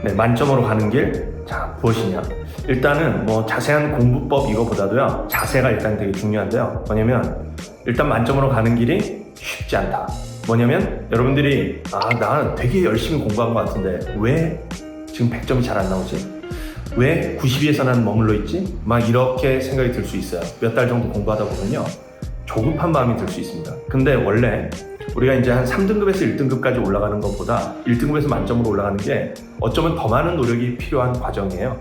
네, 만점으로 가는 길, 자, 무엇이냐? 일단은 뭐 자세한 공부법 이거보다도요, 자세가 일단 되게 중요한데요. 뭐냐면, 일단 만점으로 가는 길이 쉽지 않다. 뭐냐면, 여러분들이, 나 되게 열심히 공부한 것 같은데, 왜 지금 100점이 잘 안 나오지? 왜 92에서 난 머물러 있지? 막 이렇게 생각이 들 수 있어요. 몇 달 정도 공부하다 보면요, 조급한 마음이 들 수 있습니다. 근데 원래 우리가 이제 한 3등급에서 1등급까지 올라가는 것보다 1등급에서 만점으로 올라가는 게 어쩌면 더 많은 노력이 필요한 과정이에요.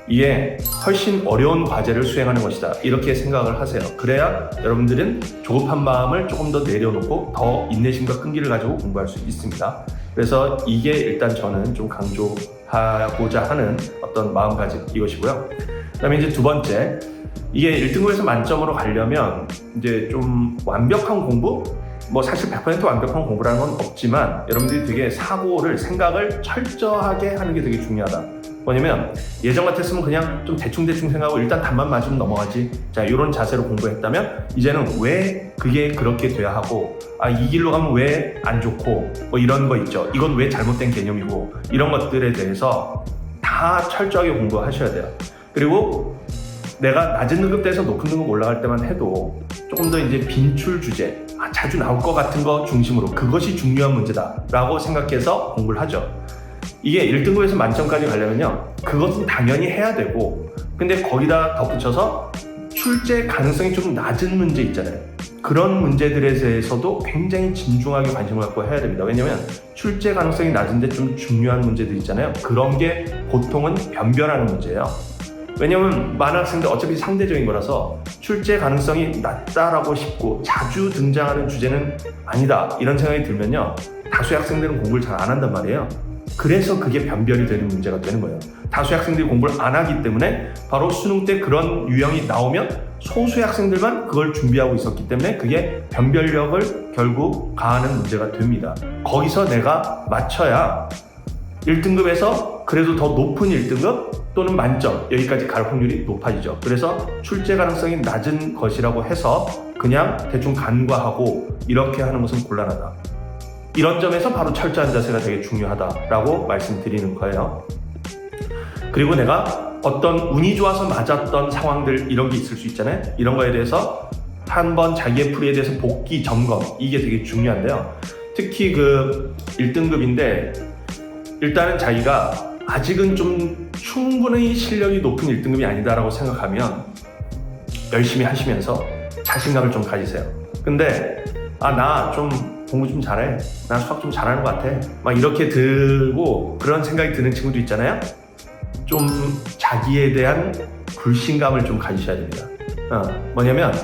이게 훨씬 어려운 과제를 수행하는 것이다, 이렇게 생각을 하세요. 그래야 여러분들은 조급한 마음을 조금 더 내려놓고 더 인내심과 끈기를 가지고 공부할 수 있습니다. 그래서 이게 일단 저는 좀 강조하고자 하는 어떤 마음가짐, 이것이고요. 그 다음에 이제 두 번째, 이게 1등급에서 만점으로 가려면 이제 좀 완벽한 공부? 뭐 사실 100% 완벽한 공부라는 건 없지만 여러분들이 되게 생각을 철저하게 하는 게 되게 중요하다. 뭐냐면 예전 같았으면 그냥 좀 대충대충 생각하고 일단 답만 맞으면 넘어가지, 자, 이런 자세로 공부했다면 이제는 왜 그게 그렇게 돼야 하고, 이 길로 가면 왜 안 좋고, 뭐 이런 거 있죠. 이건 왜 잘못된 개념이고, 이런 것들에 대해서 다 철저하게 공부하셔야 돼요. 그리고 내가 낮은 등급대에서 높은 등급 올라갈 때만 해도 조금 더 이제 빈출 주제, 자주 나올 것 같은 거 중심으로 그것이 중요한 문제다 라고 생각해서 공부를 하죠. 이게 1등급에서 만점까지 가려면요, 그것은 당연히 해야 되고, 근데 거기다 덧붙여서 출제 가능성이 좀 낮은 문제 있잖아요. 그런 문제들에 대해서도 굉장히 진중하게 관심을 갖고 해야 됩니다. 왜냐면 출제 가능성이 낮은데 좀 중요한 문제들 있잖아요. 그런 게 보통은 변별하는 문제예요. 왜냐면 많은 학생들 어차피 상대적인 거라서 출제 가능성이 낮다라고 싶고 자주 등장하는 주제는 아니다, 이런 생각이 들면요, 다수의 학생들은 공부를 잘 안 한단 말이에요. 그래서 그게 변별이 되는 문제가 되는 거예요. 다수의 학생들이 공부를 안 하기 때문에 바로 수능 때 그런 유형이 나오면 소수의 학생들만 그걸 준비하고 있었기 때문에 그게 변별력을 결국 가하는 문제가 됩니다. 거기서 내가 맞춰야 1등급에서 그래도 더 높은 1등급 또는 만점, 여기까지 갈 확률이 높아지죠. 그래서 출제 가능성이 낮은 것이라고 해서 그냥 대충 간과하고 이렇게 하는 것은 곤란하다. 이런 점에서 바로 철저한 자세가 되게 중요하다라고 말씀드리는 거예요. 그리고 내가 어떤 운이 좋아서 맞았던 상황들, 이런 게 있을 수 있잖아요. 이런 거에 대해서 한번 자기의 풀이에 대해서 복귀 점검, 이게 되게 중요한데요. 특히 그 1등급인데 일단은 자기가 아직은 좀 충분히 실력이 높은 1등급이 아니다라고 생각하면 열심히 하시면서 자신감을 좀 가지세요. 근데 나 좀 공부 좀 잘해, 나 수학 좀 잘하는 것 같아, 막 이렇게 들고 그런 생각이 드는 친구도 있잖아요. 좀 자기에 대한 불신감을 좀 가지셔야 됩니다. 뭐냐면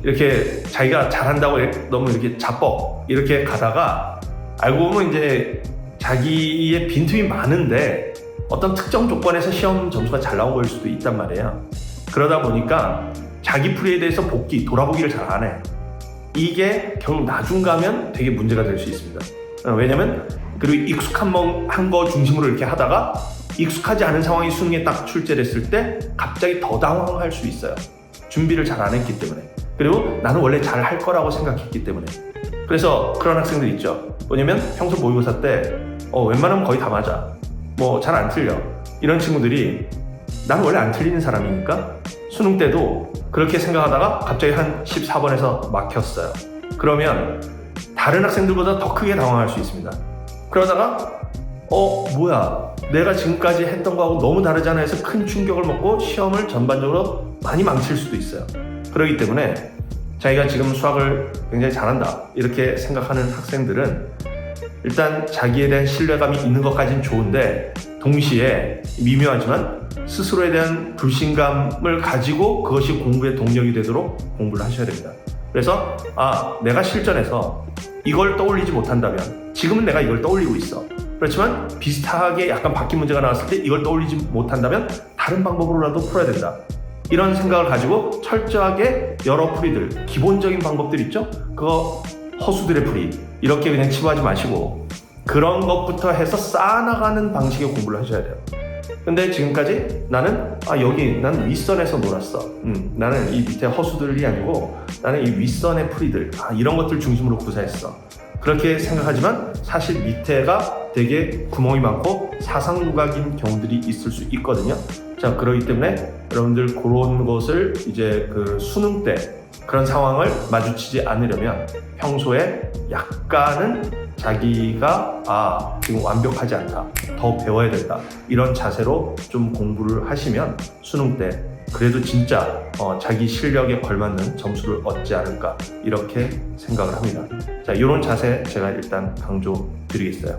이렇게 자기가 잘한다고 너무 이렇게 자뻑 이렇게 가다가 알고 보면 이제 자기의 빈틈이 많은데 어떤 특정 조건에서 시험 점수가 잘 나온 걸 수도 있단 말이에요. 그러다 보니까 자기 풀이에 대해서 돌아보기를 잘 안 해. 이게 결국 나중 가면 되게 문제가 될 수 있습니다. 왜냐면 그리고 익숙한 거 중심으로 이렇게 하다가 익숙하지 않은 상황이 수능에 딱 출제됐을 때 갑자기 더 당황할 수 있어요. 준비를 잘 안 했기 때문에. 그리고 나는 원래 잘 할 거라고 생각했기 때문에. 그래서 그런 학생들 있죠. 뭐냐면 평소 모의고사 때 웬만하면 거의 다 맞아, 뭐 잘 안 틀려, 이런 친구들이 나는 원래 안 틀리는 사람이니까 수능 때도 그렇게 생각하다가 갑자기 한 14번에서 막혔어요. 그러면 다른 학생들보다 더 크게 당황할 수 있습니다. 그러다가 뭐야, 내가 지금까지 했던 거하고 너무 다르잖아 해서 큰 충격을 먹고 시험을 전반적으로 많이 망칠 수도 있어요. 그렇기 때문에 자기가 지금 수학을 굉장히 잘한다 이렇게 생각하는 학생들은 일단 자기에 대한 신뢰감이 있는 것까지는 좋은데 동시에 미묘하지만 스스로에 대한 불신감을 가지고 그것이 공부의 동력이 되도록 공부를 하셔야 됩니다. 그래서 내가 실전에서 이걸 떠올리지 못한다면, 지금은 내가 이걸 떠올리고 있어, 그렇지만 비슷하게 약간 바뀐 문제가 나왔을 때 이걸 떠올리지 못한다면 다른 방법으로라도 풀어야 된다, 이런 생각을 가지고 철저하게 여러 풀이들, 기본적인 방법들 있죠? 그거 허수들의 풀이 이렇게 그냥 치부하지 마시고 그런 것부터 해서 쌓아나가는 방식의 공부를 하셔야 돼요. 근데 지금까지 나는 난 윗선에서 놀았어, 나는 이 밑에 허수들이 아니고 나는 이 윗선의 풀이들, 이런 것들 중심으로 구사했어, 그렇게 생각하지만 사실 밑에가 되게 구멍이 많고 사상누각인 경우들이 있을 수 있거든요. 자, 그렇기 때문에 여러분들 그런 것을 이제 그 수능 때 그런 상황을 마주치지 않으려면 평소에 약간은 자기가 지금 완벽하지 않다, 더 배워야 된다, 이런 자세로 좀 공부를 하시면 수능 때 그래도 진짜 자기 실력에 걸맞는 점수를 얻지 않을까, 이렇게 생각을 합니다. 자, 이런 자세 제가 일단 강조드리겠어요.